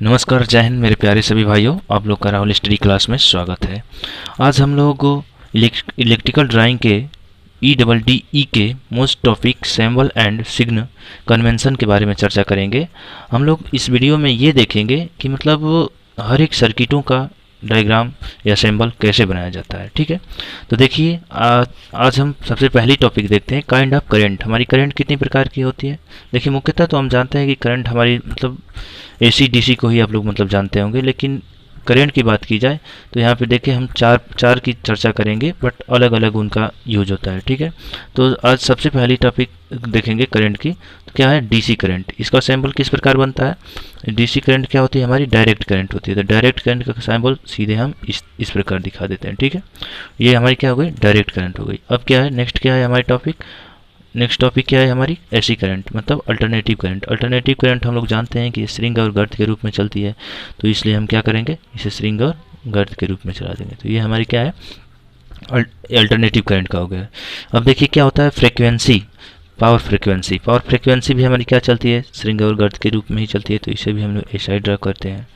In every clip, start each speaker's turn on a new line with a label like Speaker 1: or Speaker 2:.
Speaker 1: नमस्कार, जय हिंद मेरे प्यारे सभी भाइयों। आप लोग का राहुल स्टडी क्लास में स्वागत है। आज हम लोग इलेक्ट्रिकल ड्राइंग के EDD के most topic symbol and sign convention के बारे में चर्चा करेंगे। हम लोग इस वीडियो में ये देखेंगे कि मतलब हर एक सर्किटों का डायग्राम या सिंबल कैसे बनाया जाता है। ठीक है, तो देखिए आज हम सबसे पहली टॉपिक देखते हैं, काइंड ऑफ करंट। हमारी करंट कितनी प्रकार की होती है। देखिए मुख्यतः तो हम जानते हैं कि करंट हमारी मतलब AC DC को ही आप लोग मतलब जानते होंगे, लेकिन करंट की बात की जाए तो यहाँ पे देखिए हम चार की चर्चा करेंगे, बट अलग अलग उनका यूज होता है। ठीक है, तो आज सबसे पहली टॉपिक देखेंगे करंट की। तो क्या है DC करंट, इसका सिंबल किस प्रकार बनता है। DC करंट क्या होती है, हमारी डायरेक्ट करंट होती है। तो डायरेक्ट करंट का सिंबल सीधे हम इस प्रकार दिखा देते हैं। ठीक है, ये हमारी क्या हो गई, डायरेक्ट करंट हो गई। अब क्या है नेक्स्ट, क्या है हमारी टॉपिक, नेक्स्ट टॉपिक क्या है हमारी, AC करंट मतलब अल्टरनेटिव करंट। अल्टरनेटिव करंट हम लोग जानते हैं कि स्प्रिंग और गर्त के रूप में चलती है, तो इसलिए हम क्या करेंगे, इसे स्प्रिंग और गर्त के रूप में चला देंगे। तो ये हमारी क्या है, अल्टरनेटिव करंट का हो गया। अब देखिए क्या होता है frequency, power frequency. Power frequency भी हमारी क्या चलती है, स्प्रिंग और गर्त के रूप में ही चलती है, तो इसे भी हम लोग ऐसा ही ड्रा करते हैं।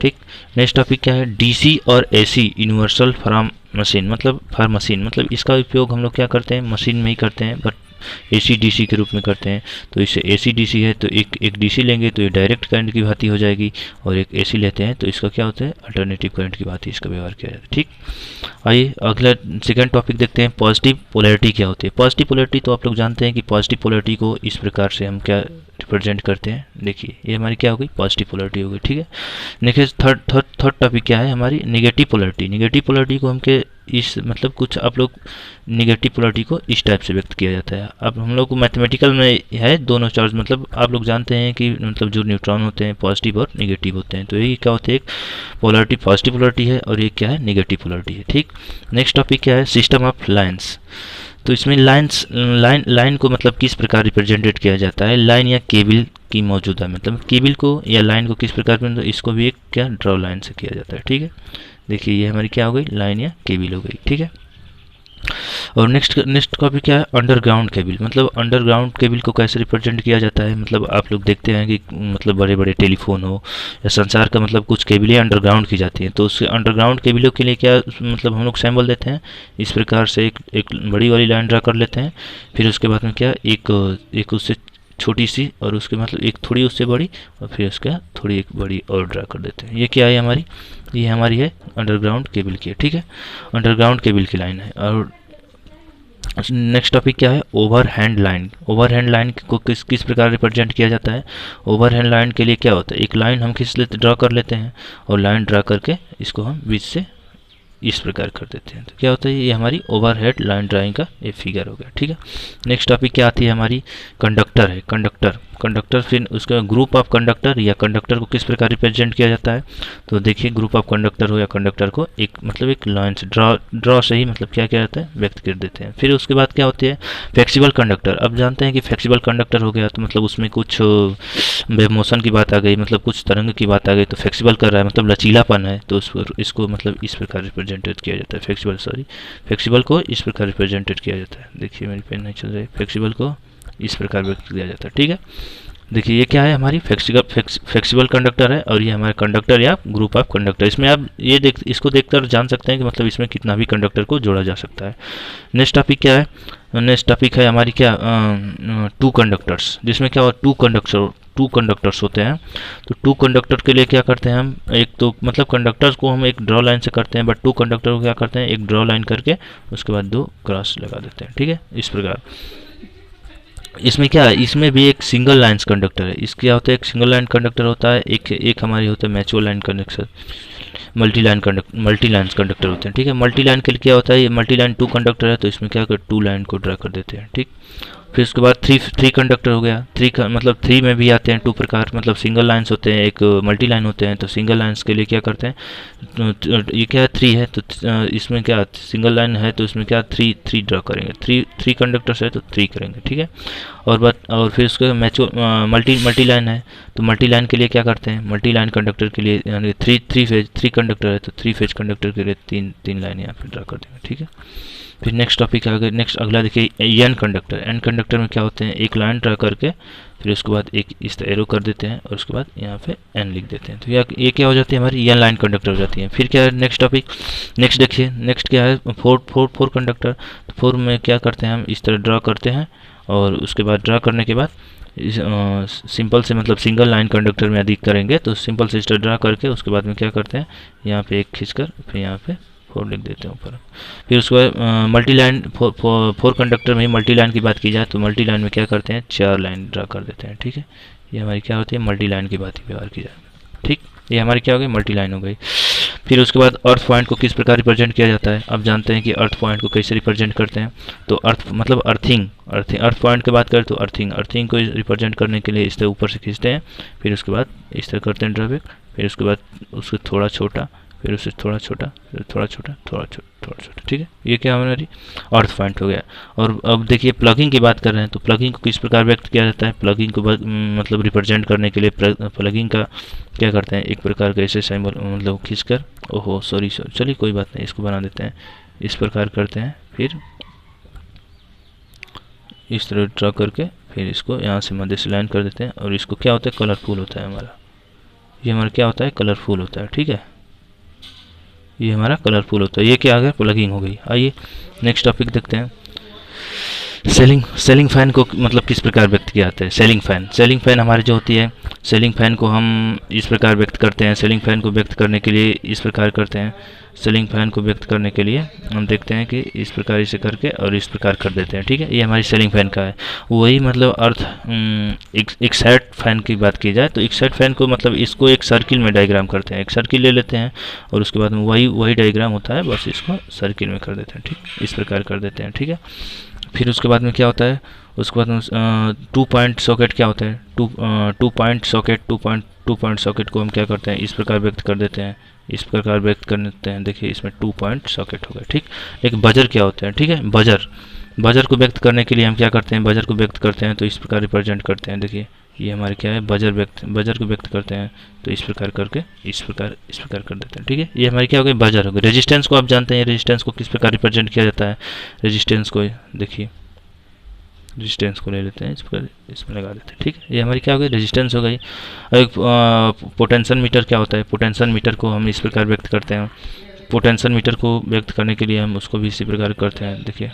Speaker 1: ठीक, नेक्स्ट टॉपिक क्या है, DC और AC यूनिवर्सल फॉर मशीन मतलब फॉर मशीन, मतलब इसका उपयोग हम लोग क्या करते हैं, मशीन में ही करते हैं, बट AC DC के रूप में करते हैं। तो इसे AC DC है तो एक DC लेंगे तो ये डायरेक्ट करंट की भांति हो जाएगी, और एक AC लेते हैं तो इसका क्या होता है, अल्टरनेटिव करंट की भांति इसका व्यवहार किया जाता है। ठीक, आइए अगला सेकंड टॉपिक देखते हैं, पॉजिटिव पोलैरिटी क्या होती है। पॉजिटिव पोलैरिटी तो आप लोग जानते हैं कि पॉजिटिव पोलैरिटी को इस प्रकार से हम क्या रिप्रेजेंट करते हैं। देखिए ये हमारी क्या हो गई, पॉजिटिव पोलैरिटी हो गई। ठीक है, नेक्स्ट थर्ड टॉपिक क्या है हमारी, नेगेटिव पोलैरिटी। नेगेटिव पोलैरिटी को हम के इस मतलब कुछ आप लोग नेगेटिव पोलैरिटी को इस टाइप से व्यक्त किया जाता है। अब हम लोग को मैथमेटिकल में है दोनों चार्ज, मतलब आप लोग जानते हैं कि मतलब जो न्यूट्रॉन होते हैं पॉजिटिव और नेगेटिव होते हैं, तो ये क्या होते हैं, एक पोलैरिटी पॉजिटिव पोलैरिटी है और ये क्या है, नेगेटिव पोलैरिटी है। ठीक, नेक्स्ट टॉपिक क्या है, सिस्टम ऑफ लाइन्स। तो इसमें लाइन को मतलब किस प्रकार रिप्रेजेंटेड किया जाता है, लाइन या केबल की मौजूदा मतलब केबल को या लाइन को किस प्रकार, तो इसको भी एक क्या ड्रॉ लाइन से किया जाता है। ठीक है, देखिए ये हमारी क्या हो गई, लाइन या केबल हो गई। ठीक है, और नेक्स्ट टॉपिक क्या है, अंडरग्राउंड केबल। मतलब अंडरग्राउंड केबल को कैसे रिप्रेजेंट किया जाता है, मतलब आप लोग देखते हैं कि मतलब बड़े बड़े टेलीफोन हो या संसार का मतलब कुछ केबलें अंडरग्राउंड की जाती हैं, तो उस अंडरग्राउंड केबलों के लिए क्या मतलब हम लोग सिंबल देते हैं इस प्रकार से, एक बड़ी वाली लाइन ड्रा कर लेते हैं, फिर उसके बाद में क्या एक उससे छोटी सी और उसके मतलब एक थोड़ी उससे बड़ी, और फिर उसके बाद थोड़ी एक बड़ी और ड्रा कर देते हैं। ये क्या है हमारी, ये हमारी है अंडरग्राउंड केबल की। ठीक है, अंडरग्राउंड केबल की लाइन है। और नेक्स्ट टॉपिक क्या है, ओवरहेड लाइन। ओवरहेड लाइन को किस प्रकार रिप्रेजेंट किया जाता है। ओवरहेड लाइन के लिए क्या होता है, एक लाइन हम ड्रा कर लेते हैं और लाइन ड्रा करके इसको हम बीच से इस प्रकार कर देते हैं, तो क्या होता है, ये हमारी ओवरहेड लाइन ड्राइंग का ये फिगर हो गया। ठीक है, नेक्स्ट टॉपिक क्या आती है हमारी, कंडक्टर है। कंडक्टर फिर उसका ग्रुप ऑफ कंडक्टर या कंडक्टर को किस प्रकार रिप्रेजेंट किया जाता है। तो देखिए ग्रुप ऑफ कंडक्टर हो या कंडक्टर को एक मतलब एक लाइन से ड्रॉ से ही मतलब क्या जाता है, व्यक्त कर देते हैं। फिर उसके बाद क्या होती है, फ्लेक्सिबल कंडक्टर। अब जानते हैं कि फ्लेक्सिबल कंडक्टर हो गया तो मतलब उसमें कुछ वेव मोशन की बात आ गई, मतलब कुछ तरंग की बात आ गई, तो फ्लेक्सिबल कर रहा है मतलब लचीलापन है, तो इसको मतलब इस प्रकार रिप्रेजेंटेड किया जाता है। फ्लेक्सिबल को इस प्रकार रिप्रेजेंटेड किया जाता है। देखिए मेरी पेन नहीं चल रही, फ्लेक्सिबल को इस प्रकार व्यक्त किया जाता है। ठीक है, देखिए ये क्या है हमारी फ्लेक्सिबल कंडक्टर है, और ये हमारा कंडक्टर या ग्रुप ऑफ कंडक्टर। इसमें आप ये इसको देखकर जान सकते हैं कि मतलब इसमें कितना भी कंडक्टर को जोड़ा जा सकता है। नेक्स्ट टॉपिक क्या है, नेक्स्ट टॉपिक है हमारी क्या, टू कंडक्टर्स, जिसमें क्या टू कंडक्टर्स होते हैं। तो टू कंडक्टर के लिए क्या करते हैं हम, एक तो मतलब कंडक्टर्स को हम एक ड्रॉ लाइन से करते हैं, बट टू कंडक्टर को क्या करते हैं, एक ड्रॉ लाइन करके उसके बाद दो क्रॉस लगा देते हैं। ठीक है, इस प्रकार। इसमें क्या है, इसमें भी एक सिंगल लाइन्स कंडक्टर है। इसके क्या होता है, एक सिंगल लाइन कंडक्टर होता है, एक हमारी होता है mutual line conductor, multi lines conductor होते हैं। ठीक है, मल्टी लाइन के लिए क्या होता है, ये मल्टी लाइन टू कंडक्टर है, तो इसमें क्या कर टू लाइन को ड्रा कर देते हैं। ठीक, फिर उसके बाद थ्री कंडक्टर हो गया। मतलब थ्री में भी आते हैं टू प्रकार, मतलब सिंगल लाइन्स होते हैं, एक मल्टी लाइन होते हैं। तो सिंगल लाइन्स के लिए क्या करते हैं, ये क्या थ्री है तो इसमें क्या सिंगल लाइन है तो इसमें क्या थ्री ड्रा करेंगे, थ्री कंडक्टर्स है तो थ्री करेंगे। ठीक है, और फिर उसके मल्टी लाइन है, तो मल्टी लाइन के लिए क्या करते हैं, मल्टी लाइन कंडक्टर के लिए यानी थ्री कंडक्टर है तो थ्री फेज कंडक्टर के लिए तीन लाइन यहाँ पे ड्रा कर देंगे। ठीक है, फिर नेक्स्ट टॉपिक आ गया, नेक्स्ट अगला देखिए एन कंडक्टर। एन कंडक्टर में क्या होते हैं, एक लाइन ड्रा करके फिर उसके बाद एक इस तरह एरो कर देते हैं और उसके बाद यहाँ पे एन लिख देते हैं। तो ये क्या हो जाती है हमारी एन लाइन कंडक्टर हो जाती है। फिर क्या है नेक्स्ट टॉपिक, नेक्स्ट देखिए, नेक्स्ट क्या है फोर कंडक्टर। तो फोर में क्या करते हैं हम इस तरह ड्रा करते हैं और उसके बाद ड्रा करने के बाद सिंपल से मतलब सिंगल लाइन कंडक्टर में अधिक करेंगे तो सिंपल से इस तरह ड्रा करके उसके बाद में क्या करते हैं यहाँ पे एक खींचकर फिर यहाँ पे 4 लिख देते हैं ऊपर। फिर उसके बाद मल्टी लाइन फोर कंडक्टर में मल्टी लाइन की बात की जाए तो मल्टी लाइन में क्या करते हैं 4 लाइन ड्रा कर देते हैं। ठीक है, ये हमारी क्या होती है मल्टी लाइन की बात ही व्यवहार की जाए। ठीक, ये हमारी क्या हो गई मल्टी लाइन हो गई। फिर उसके बाद अर्थ पॉइंट को किस प्रकार रिप्रेजेंट किया जाता है। अब जानते हैं कि अर्थ पॉइंट को कैसे रिप्रेजेंट करते हैं। तो अर्थ मतलब अर्थिंग, अर्थ पॉइंट की बात करें तो अर्थिंग को रिप्रेजेंट करने के लिए इस तरह ऊपर से खींचते हैं, फिर उसके बाद इस तरह करते हैं ड्रॉबैक, फिर उसके बाद उसको थोड़ा छोटा, फिर उससे थोड़ा छोटा, फिर थोड़ा छोटा, थोड़ा छोटा, थोड़ा छोटा। ठीक है, ये क्या हमारी अर्थ पॉइंट हो गया। और अब देखिए प्लगिंग की बात कर रहे हैं तो प्लगिंग को किस प्रकार व्यक्त किया जाता है। प्लगिंग को मतलब रिप्रेजेंट करने के लिए प्लगिंग का क्या करते हैं एक प्रकार का ऐसे सिंबल मतलब खींचकर, ओहो सॉरी चलिए कोई बात नहीं, इसको बना देते हैं इस प्रकार करते हैं, फिर इस तरह ड्रा करके फिर इसको यहाँ से मध्य से लाइन कर देते हैं और इसको क्या होता है कलरफुल होता है हमारा, ये हमारा क्या होता है कलरफुल होता है। ठीक है, ये हमारा कलरफुल होता है। ये क्या आ गया प्लगिंग हो गई। आइए नेक्स्ट टॉपिक देखते हैं। सेलिंग फैन को मतलब किस प्रकार व्यक्त किया जाता है। सेलिंग फैन हमारी जो होती है, सेलिंग फैन को हम इस प्रकार व्यक्त करते हैं। सेलिंग फैन को व्यक्त करने के लिए इस प्रकार करते हैं। सेलिंग फैन को व्यक्त करने के लिए हम देखते हैं कि इस प्रकार इसे करके और इस प्रकार कर देते हैं। ठीक है, ये हमारी सेलिंग फैन का है। वही मतलब अर्थ एक सेट फैन की बात की जाए तो एक सेट फैन को मतलब इसको एक सर्किल में डायग्राम करते हैं, एक सर्किल ले लेते हैं और उसके बाद में वही डायग्राम होता है, बस इसको सर्किल में कर देते हैं। ठीक, इस प्रकार कर देते हैं। ठीक है, फिर उसके बाद में क्या होता है, उसके बाद में 2 पॉइंट सॉकेट क्या होता है, 2 पॉइंट सॉकेट को हम क्या करते हैं इस प्रकार व्यक्त कर देते हैं, इस प्रकार व्यक्त कर देते हैं। देखिए इसमें 2 पॉइंट सॉकेट हो गए। ठीक, लेकिन बजर क्या होता है। ठीक है, बजर को व्यक्त करने के लिए हम क्या करते हैं, बजर को व्यक्त करते हैं तो इस प्रकार रिप्रेजेंट करते हैं। देखिए ये हमारे क्या है बजर को व्यक्त करते हैं तो इस प्रकार करके इस प्रकार कर देते हैं। ठीक है, ये हमारी क्या हो गई बजर हो गई। रेजिस्टेंस को आप जानते हैं, रेजिस्टेंस को किस प्रकार रिप्रेजेंट किया जाता है। रेजिस्टेंस को देखिए, रेजिस्टेंस को ले लेते हैं, इसमें लगा देते हैं। ठीक है, ये हमारी क्या हो गई रेजिस्टेंस हो गई। एक पोटेंशियल मीटर क्या होता है, पोटेंशियल मीटर को हम इस प्रकार व्यक्त करते हैं। पोटेंशियल मीटर को व्यक्त करने के लिए हम उसको भी इसी प्रकार करते हैं। देखिए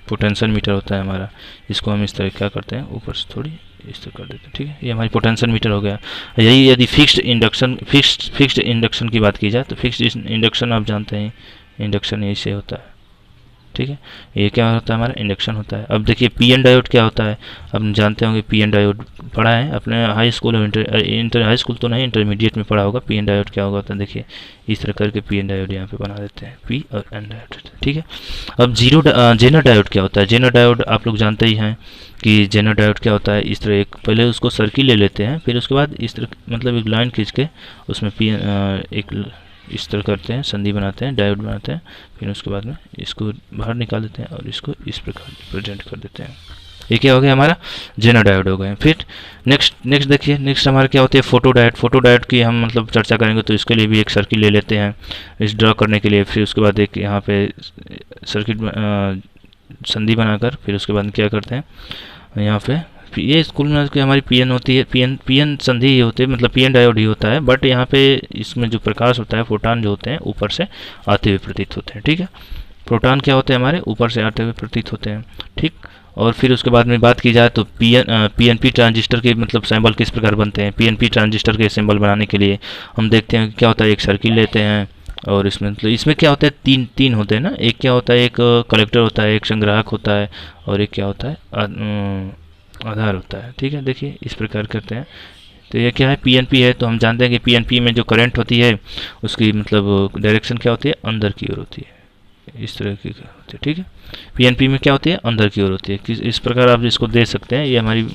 Speaker 1: पोटेंशियल मीटर होता है हमारा, इसको हम इस तरह क्या करते हैं ऊपर से थोड़ी इस तरह कर देते हैं। ठीक है, ये हमारी पोटेंशियल मीटर हो गया। यही यदि फिक्स्ड इंडक्शन की बात की जाए तो फिक्स्ड इंडक्शन आप जानते हैं, इंडक्शन यही से होता है। ठीक है, ये क्या होता है हमारा इंडक्शन होता है। अब देखिए पीएन डायोड क्या होता है, अब जानते होंगे पीएन डायोड पढ़ा है अपने हाई स्कूल और हाई स्कूल तो नहीं इंटरमीडिएट में पढ़ा होगा। पीएन डायोड क्या होगा तो देखिए इस तरह करके पीएन डायोड यहाँ पे बना देते हैं, पी और एन डायोड। ठीक है, अब जेनर डायोड क्या होता है। जेनर डायोड आप लोग जानते ही हैं कि जेनर डायोड क्या होता है। इस तरह एक पहले उसको सर्किल ले लेते हैं, फिर उसके बाद इस तरह मतलब एक लाइन खींच के उसमें एक इस तरह करते हैं, संधि बनाते हैं, डायोड बनाते हैं, फिर उसके बाद में इसको बाहर निकाल देते हैं और इसको इस प्रकार रिप्रेजेंट कर देते हैं। ये क्या हो गया हमारा जेनर डायोड हो गए। फिर नेक्स्ट देखिए, नेक्स्ट हमारा क्या होती है फोटो डायोड। फोटो डायोड की हम मतलब चर्चा करेंगे तो इसके लिए भी एक सर्किट ले लेते हैं इस ड्रा करने के लिए। फिर उसके बाद एक यहाँ पे सर्किट संधि बनाकर फिर उसके बाद क्या करते हैं यहाँ पे ये स्कूल में की हमारी पीएन होती है, पीएन संधि ही होती है, मतलब पीएन डायोड ही होता है। बट यहाँ पे इसमें जो प्रकाश होता है फोटॉन जो होते हैं ऊपर से आते हुए प्रतीत होते हैं। ठीक है, प्रोटॉन क्या होते हैं हमारे ऊपर से आते हुए प्रतीत होते हैं। ठीक, और फिर उसके बाद में बात की जाए तो पीएनपी ट्रांजिस्टर के मतलब सिंबल किस प्रकार बनते हैं। पीएनपी ट्रांजिस्टर के सिंबल बनाने के लिए हम देखते हैं क्या होता है, एक सर्किल लेते हैं और इसमें मतलब इसमें क्या होता है तीन होते हैं ना, एक क्या होता है एक कलेक्टर होता है, एक संग्राहक होता है और एक क्या होता है आधार होता है। ठीक है, देखिए इस प्रकार करते हैं। तो ये क्या है पीएनपी है तो हम जानते हैं कि पीएनपी में जो करंट होती है उसकी मतलब डायरेक्शन क्या होती है अंदर की ओर होती है, इस तरह की होती है। ठीक है, पीएनपी में क्या होती है अंदर की ओर होती है। इस प्रकार आप इसको दे सकते हैं, ये हमारी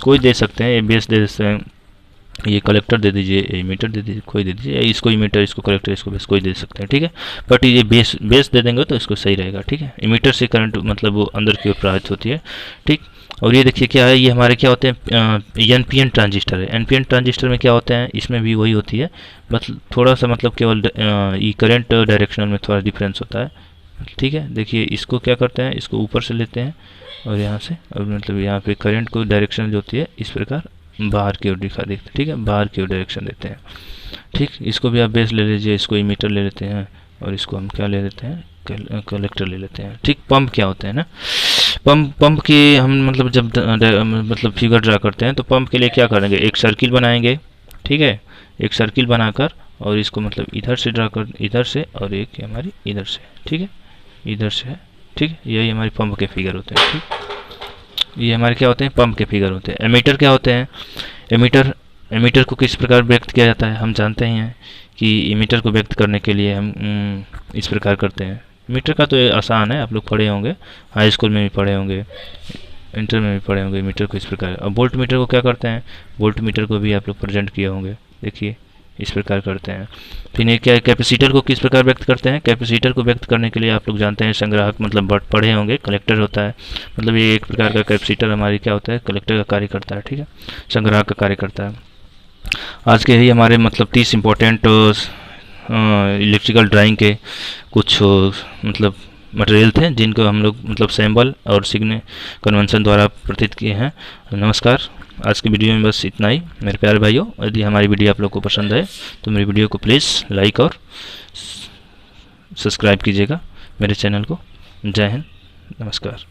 Speaker 1: कोई दे सकते हैं, ये बेस दे सकते हैं, ये कलेक्टर दे दीजिए, ये मीटर दे दीजिए, कोई दे दीजिए, इसको इमीटर, इसको कलेक्टर, इसको बेस, कोई दे सकते हैं। ठीक है, बट ये बेस दे देंगे तो इसको सही रहेगा। ठीक है, इमीटर से करंट मतलब वो अंदर की ओर प्रवाहित होती है। ठीक, और ये देखिए क्या है, ये हमारे क्या होते हैं एनपीएन ट्रांजिस्टर है। एनपीएन ट्रांजिस्टर में क्या होता है, इसमें भी वही होती है, मतलब थोड़ा सा मतलब केवल ये करंट डायरेक्शनल में थोड़ा डिफरेंस होता है। ठीक है, देखिए इसको क्या करते हैं, इसको ऊपर से लेते हैं और यहाँ से, और मतलब यहाँ पे करंट को डायरेक्शन जो होती है इस प्रकार बाहर की ओर दिखा देते हैं। ठीक है, बाहर की ओर डायरेक्शन देते हैं। ठीक, इसको भी आप बेस ले लीजिए, इसको इमीटर ले लेते हैं और इसको हम क्या ले लेते हैं, कलेक्टर ले लेते हैं। ठीक, पंप क्या होते हैं ना, पंप की हम मतलब जब मतलब फिगर ड्रा करते हैं तो पंप के लिए क्या करेंगे, एक सर्किल बनाएंगे। ठीक है, एक सर्किल बनाकर और इसको मतलब इधर से ड्रा कर, इधर से, और एक हमारी इधर से। ठीक है, इधर से है। ठीक है, यही हमारे पंप के फिगर होते हैं। ठीक, ये हमारे क्या होते हैं, पंप के फिगर होते हैं। एमीटर क्या होते हैं, एमीटर को किस प्रकार व्यक्त किया जाता है, हम जानते ही हैं कि एमीटर को व्यक्त करने के लिए हम इस प्रकार करते हैं। मीटर का तो ये आसान है, आप लोग पढ़े होंगे, हाई स्कूल में भी पढ़े होंगे, इंटर में भी पढ़े होंगे मीटर को इस प्रकार। अब वोल्ट मीटर को क्या करते हैं, वोल्ट मीटर को भी आप लोग प्रेजेंट किए होंगे, देखिए इस प्रकार करते हैं। फिर ये क्या, कैपेसिटर को किस प्रकार व्यक्त करते हैं, कैपेसिटर को व्यक्त करने के लिए आप लोग जानते हैं संग्राहक मतलब पढ़े होंगे, कलेक्टर होता है, मतलब ये एक प्रकार का कैपेसिटर हमारी क्या होता है, कलेक्टर का कार्य करता है। ठीक है, संग्राहक का कार्य करता है। आज के ही हमारे मतलब 30 इम्पोर्टेंट इलेक्ट्रिकल ड्राइंग के कुछ मतलब मटेरियल थे जिनको हम लोग मतलब सैम्बल और सिग्ने कन्वेंशन द्वारा प्रतीत किए हैं। नमस्कार, आज की वीडियो में बस इतना ही मेरे प्यारे भाइयों। यदि हमारी वीडियो आप लोग को पसंद है तो मेरी वीडियो को प्लीज़ लाइक और सब्सक्राइब कीजिएगा मेरे चैनल को। जय हिंद, नमस्कार।